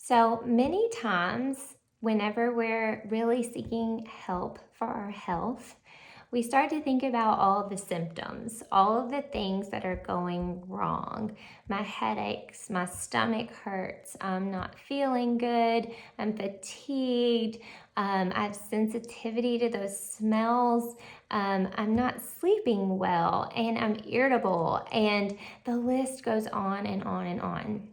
So many times, whenever we're really seeking help for our health, we start to think about all of the symptoms, all of the things that are going wrong. My headaches, my stomach hurts, I'm not feeling good, I'm fatigued, I have sensitivity to those smells, I'm not sleeping well, and I'm irritable, and the list goes on and on and on.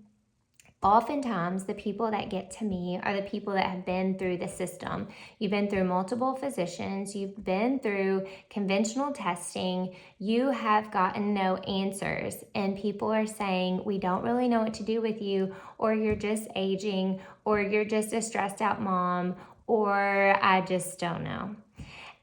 Oftentimes, the people that get to me are the people that have been through the system. You've been through multiple physicians, you've been through conventional testing, you have gotten no answers, and people are saying, we don't really know what to do with you, or you're just aging, or you're just a stressed out mom, or I just don't know.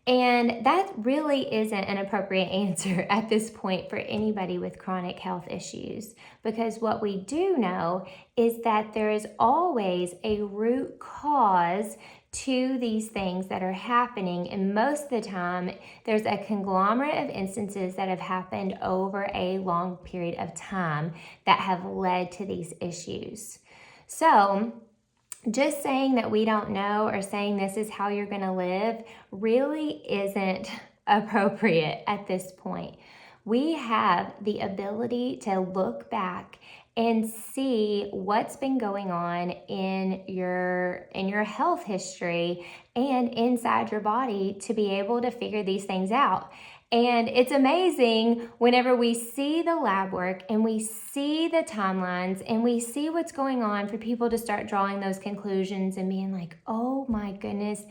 And that really isn't an appropriate answer at this point for anybody with chronic health issues, because what we do know is that there is always a root cause to these things that are happening. And most of the time, there's a conglomerate of instances that have happened over a long period of time that have led to these issues. So, just saying that we don't know or saying this is how you're going to live really isn't appropriate at this point. We have the ability to look back and see what's been going on in your health history and inside your body to be able to figure these things out. And it's amazing whenever we see the lab work and we see the timelines and we see what's going on for people to start drawing those conclusions and being like, oh my goodness,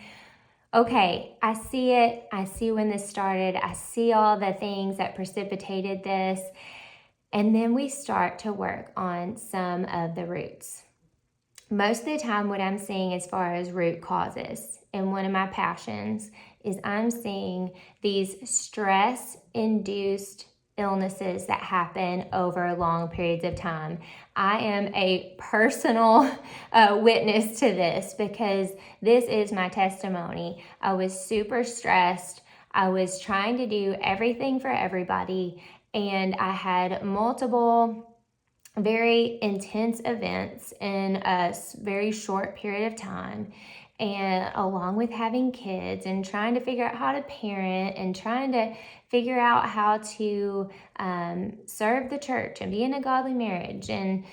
okay, I see it. I see when this started. I see all the things that precipitated this. And then we start to work on some of the roots. Most of the time, what I'm seeing as far as root causes, and one of my passions, is I'm seeing these stress-induced illnesses that happen over long periods of time. I am a personal witness to this because this is my testimony. I was super stressed. I was trying to do everything for everybody, and I had multiple very intense events in a very short period of time, and along with having kids and trying to figure out how to parent and trying to figure out how to serve the church and be in a godly marriage and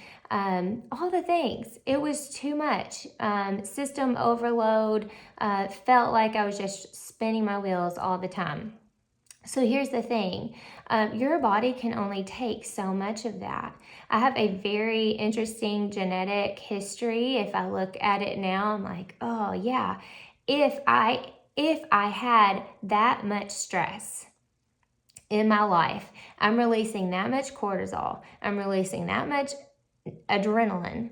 all the things. It was too much. System overload. Felt like I was just spinning my wheels all the time. So here's the thing, your body can only take so much of that. I have a very interesting genetic history. If I look at it now, I'm like, oh yeah, if I had that much stress in my life, I'm releasing that much cortisol, I'm releasing that much adrenaline,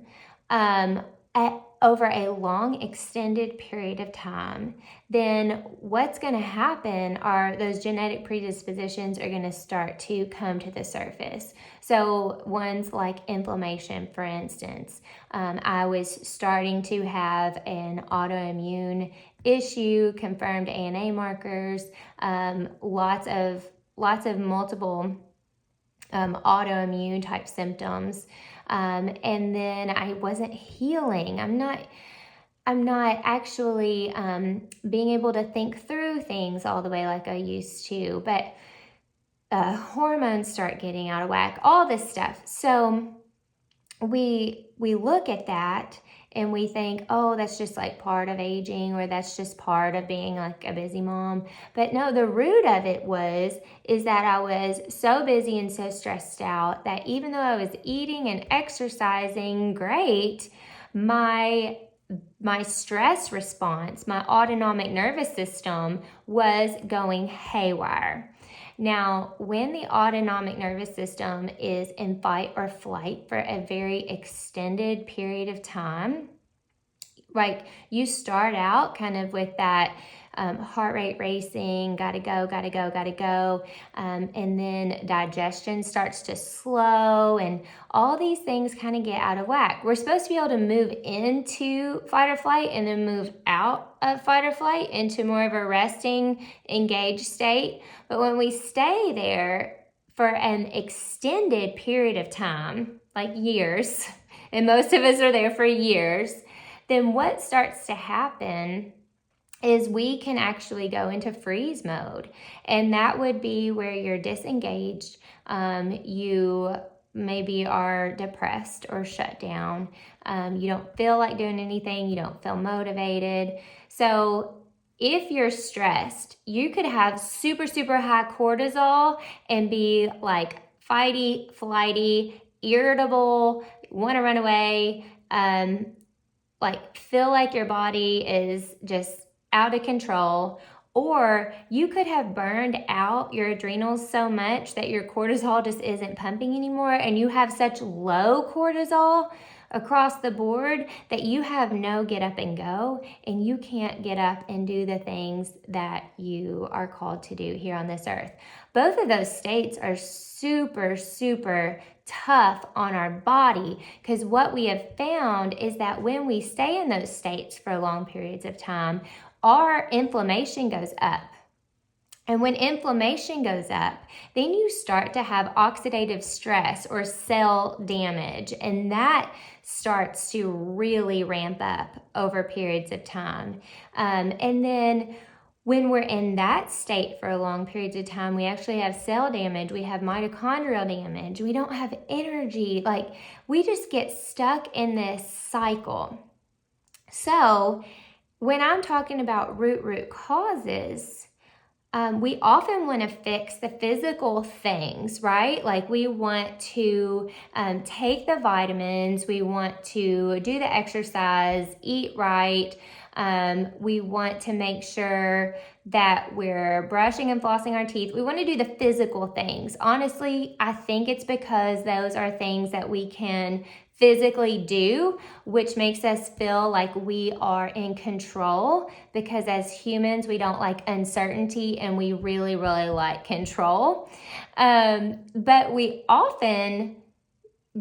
over a long extended period of time, then what's going to happen are those genetic predispositions are going to start to come to the surface. So ones like inflammation, for instance. I was starting to have an autoimmune issue, confirmed ANA markers, lots of multiple autoimmune type symptoms. And then I wasn't healing. I'm not actually being able to think through things all the way like I used to, but hormones start getting out of whack, all this stuff. So we look at that and we think, oh, that's just like part of aging, or that's just part of being like a busy mom. But no, the root of it is that I was so busy and so stressed out that even though I was eating and exercising great, my stress response, my autonomic nervous system was going haywire. Now, when the autonomic nervous system is in fight or flight for a very extended period of time, like you start out kind of with that heart rate racing, gotta go, and then digestion starts to slow, and all these things kind of get out of whack. We're supposed to be able to move into fight or flight and then move out of fight or flight into more of a resting, engaged state. But when we stay there for an extended period of time, like years, and most of us are there for years, then what starts to happen is we can actually go into freeze mode. And that would be where you're disengaged. You maybe are depressed or shut down. You don't feel like doing anything. You don't feel motivated. So if you're stressed, you could have super, super high cortisol and be like fighty, flighty, irritable, want to run away, like feel like your body is just out of control. Or you could have burned out your adrenals so much that your cortisol just isn't pumping anymore, and you have such low cortisol across the board that you have no get up and go, and you can't get up and do the things that you are called to do here on this earth. Both of those states are super, super tough on our body, because what we have found is that when we stay in those states for long periods of time, our inflammation goes up. And when inflammation goes up, then you start to have oxidative stress or cell damage, and that starts to really ramp up over periods of time. And then when we're in that state for long periods of time, we actually have cell damage, we have mitochondrial damage, we don't have energy, like we just get stuck in this cycle. So when I'm talking about root causes, we often want to fix the physical things, right? Like we want to take the vitamins, we want to do the exercise, eat right. We want to make sure that we're brushing and flossing our teeth. We want to do the physical things. Honestly, I think it's because those are things that we can physically do, which makes us feel like we are in control, because as humans, we don't like uncertainty and we really, really like control. But we often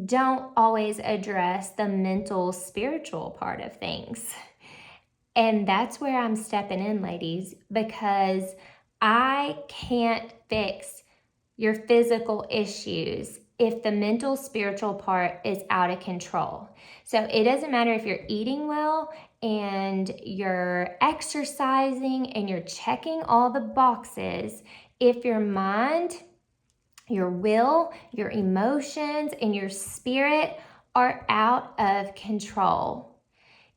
don't always address the mental, spiritual part of things. And that's where I'm stepping in, ladies, because I can't fix your physical issues if the mental, spiritual part is out of control. So it doesn't matter if you're eating well and you're exercising and you're checking all the boxes. If your mind, your will, your emotions, and your spirit are out of control,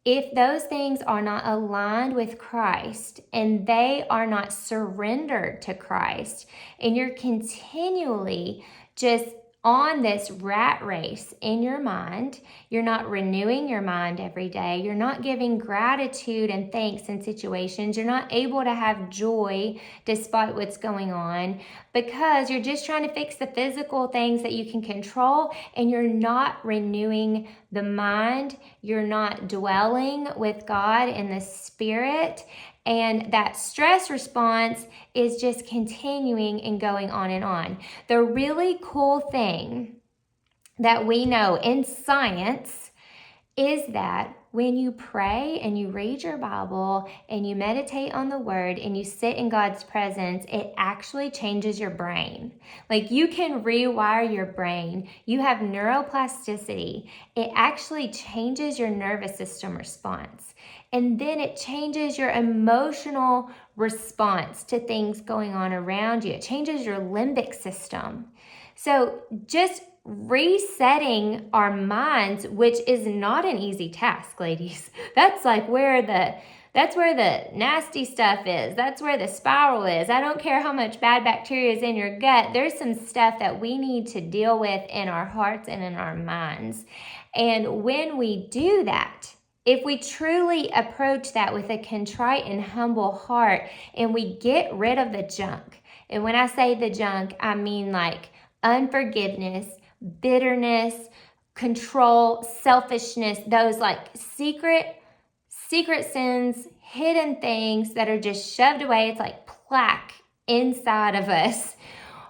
if those things are not aligned with Christ and they are not surrendered to Christ, and you're continually just on this rat race in your mind, you're not renewing your mind every day, you're not giving gratitude and thanks in situations, you're not able to have joy despite what's going on, because you're just trying to fix the physical things that you can control, and you're not renewing the mind, you're not dwelling with God in the Spirit, and that stress response is just continuing and going on and on. The really cool thing that we know in science is that when you pray and you read your Bible and you meditate on the Word and you sit in God's presence, it actually changes your brain. Like you can rewire your brain. You have neuroplasticity. It actually changes your nervous system response. And then it changes your emotional response to things going on around you. It changes your limbic system. So just resetting our minds, which is not an easy task, ladies. That's where the nasty stuff is. That's where the spiral is. I don't care how much bad bacteria is in your gut. There's some stuff that we need to deal with in our hearts and in our minds. And when we do that, if we truly approach that with a contrite and humble heart, and we get rid of the junk, and when I say the junk, I mean like unforgiveness, bitterness, control, selfishness, those like secret sins, hidden things that are just shoved away. It's like plaque inside of us.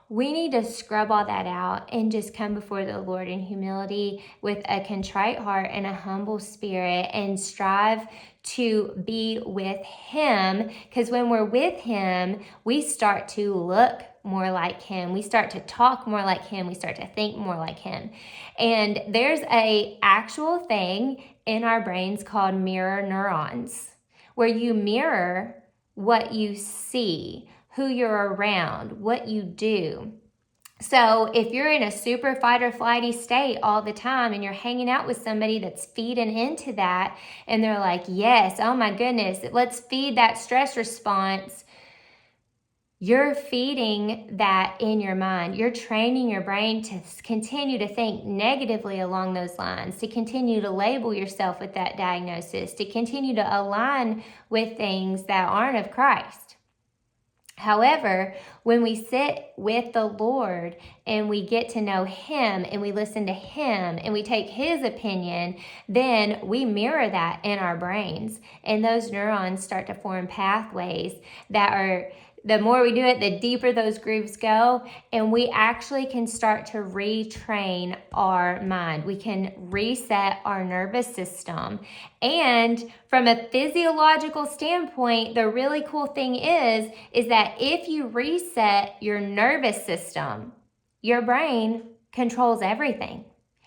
We need to scrub all that out and just come before the Lord in humility with a contrite heart and a humble spirit, and strive to be with Him, because when we're with Him, we start to look more like him. We start to talk more like him. We start to think more like him. And there's a actual thing in our brains called mirror neurons, where you mirror what you see, who you're around, what you do. So if you're in a super fight or flighty state all the time and you're hanging out with somebody that's feeding into that and they're like, yes, oh my goodness, let's feed that stress response, you're feeding that in your mind. You're training your brain to continue to think negatively along those lines, to continue to label yourself with that diagnosis, to continue to align with things that aren't of Christ. However, when we sit with the Lord and we get to know him and we listen to him and we take his opinion, then we mirror that in our brains. And those neurons start to form pathways that are, the more we do it, the deeper those grooves go. And we actually can start to retrain our mind. We can reset our nervous system. And from a physiological standpoint, the really cool thing is that if you reset your nervous system, your brain controls everything.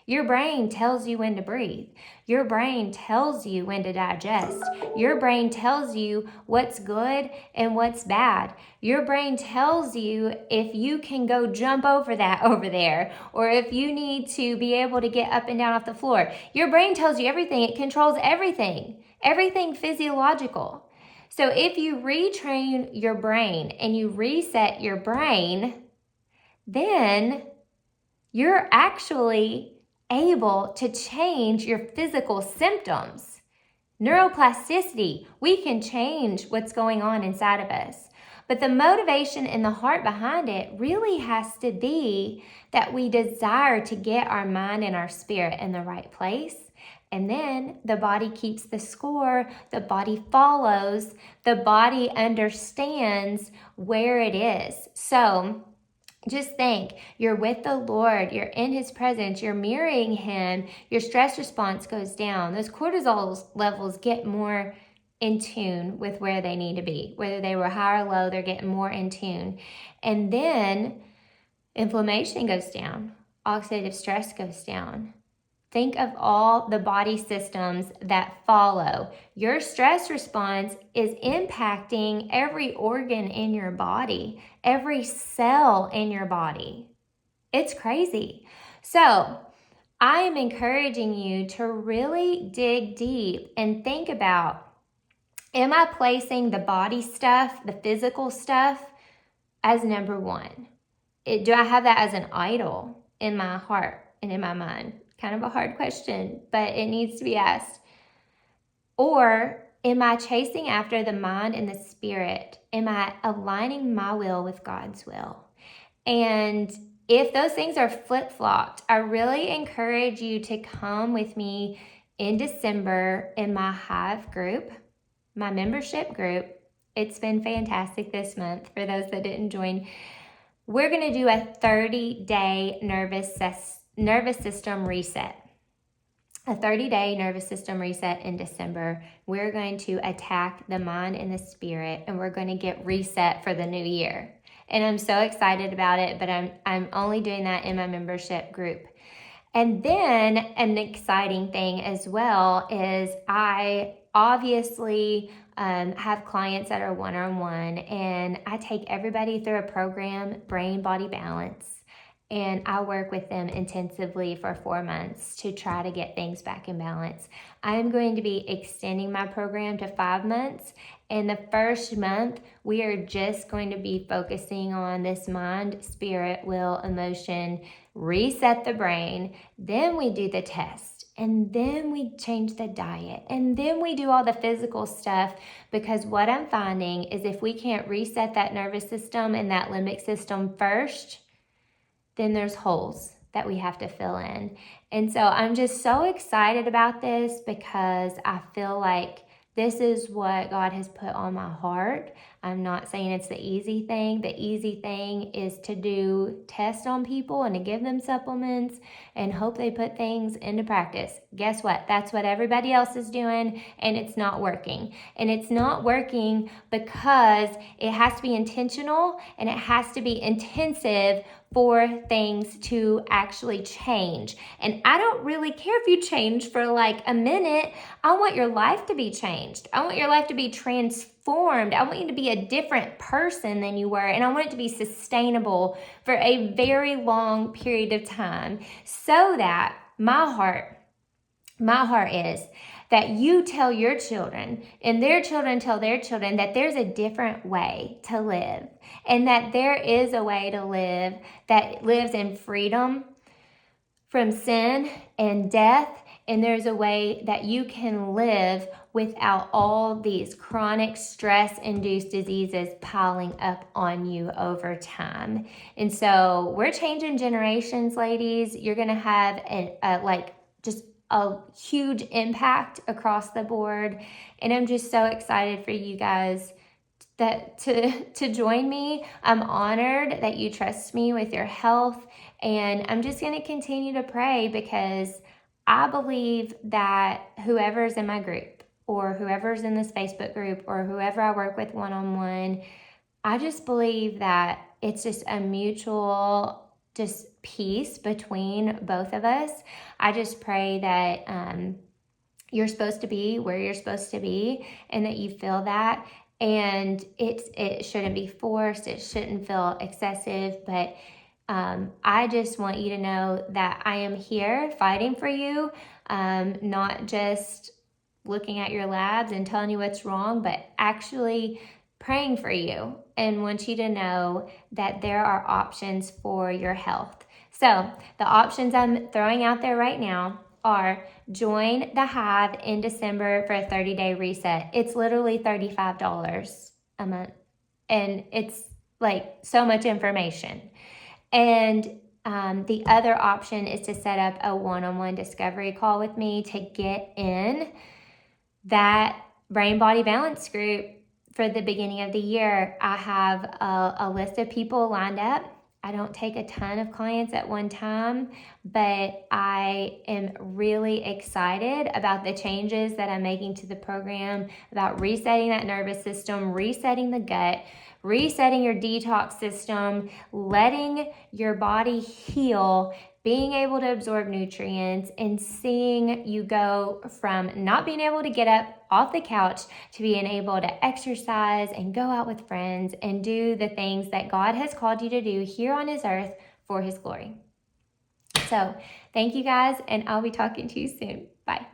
Your brain tells you when to breathe. Your brain tells you when to digest. Your brain tells you what's good and what's bad. Your brain tells you if you can go jump over that over there, or if you need to be able to get up and down off the floor. Your brain tells you everything. It controls everything physiological. So if you retrain your brain and you reset your brain, then you're actually able to change your physical symptoms. Neuroplasticity, we can change what's going on inside of us. But the motivation and the heart behind it really has to be that we desire to get our mind and our spirit in the right place. And then the body keeps the score, the body follows, the body understands where it is. So just think, you're with the Lord, you're in his presence, you're mirroring him, your stress response goes down. Those cortisol levels get more in tune with where they need to be. Whether they were high or low, they're getting more in tune. And then inflammation goes down, oxidative stress goes down. Think of all the body systems that follow. Your stress response is impacting every organ in your body, every cell in your body. It's crazy. So I am encouraging you to really dig deep and think about, am I placing the body stuff, the physical stuff, as number one? Do I have that as an idol in my heart and in my mind? Kind of a hard question, but it needs to be asked. Or am I chasing after the mind and the spirit? Am I aligning my will with God's will? And if those things are flip-flopped, I really encourage you to come with me in December in my Hive group, my membership group. It's been fantastic this month for those that didn't join. We're going to do a 30-day nervous system reset. A 30-day nervous system reset in December. We're going to attack the mind and the spirit, and we're going to get reset for the new year. And I'm so excited about it, but I'm only doing that in my membership group. And then an exciting thing as well is I obviously have clients that are one-on-one, and I take everybody through a program, Brain Body Balance. And I work with them intensively for 4 months to try to get things back in balance. I am going to be extending my program to 5 months. In the first month, we are just going to be focusing on this mind, spirit, will, emotion, reset the brain. Then we do the test. And then we change the diet. And then we do all the physical stuff, because what I'm finding is if we can't reset that nervous system and that limbic system first, then there's holes that we have to fill in. And so I'm just so excited about this, because I feel like This is what God has put on my heart. I'm not saying it's the easy thing. The easy thing is to do tests on people and to give them supplements and hope they put things into practice. Guess what? That's what everybody else is doing, and it's not working. And it's not working because it has to be intentional and it has to be intensive for things to actually change. And I don't really care if you change for like a minute. I want your life to be changed. I want your life to be transformed. I want you to be a different person than you were. And I want it to be sustainable for a very long period of time, so that my heart is that you tell your children and their children tell their children that there's a different way to live, and that there is a way to live that lives in freedom from sin and death. And there's a way that you can live without all these chronic stress-induced diseases piling up on you over time. And so we're changing generations, ladies. You're going to have a huge impact across the board. And I'm just so excited for you guys to join me. I'm honored that you trust me with your health. And I'm just going to continue to pray, because I believe that whoever's in my group or whoever's in this Facebook group or whoever I work with one-on-one, I just believe that it's just a mutual just peace between both of us. I just pray that you're supposed to be where you're supposed to be, and that you feel that. And it shouldn't be forced. It shouldn't feel excessive. But I just want you to know that I am here fighting for you, not just looking at your labs and telling you what's wrong, but actually praying for you, and want you to know that there are options for your health. So the options I'm throwing out there right now are: join the Hive in December for a 30-day reset. It's literally $35 a month, and it's like so much information. And the other option is to set up a one-on-one discovery call with me to get in that brain body balance group for the beginning of the year. I have a list of people lined up. I don't take a ton of clients at one time, but I am really excited about the changes that I'm making to the program, about resetting that nervous system, resetting the gut, resetting your detox system, letting your body heal, being able to absorb nutrients, and seeing you go from not being able to get up off the couch to being able to exercise and go out with friends and do the things that God has called you to do here on His earth for His glory. So thank you guys, and I'll be talking to you soon. Bye.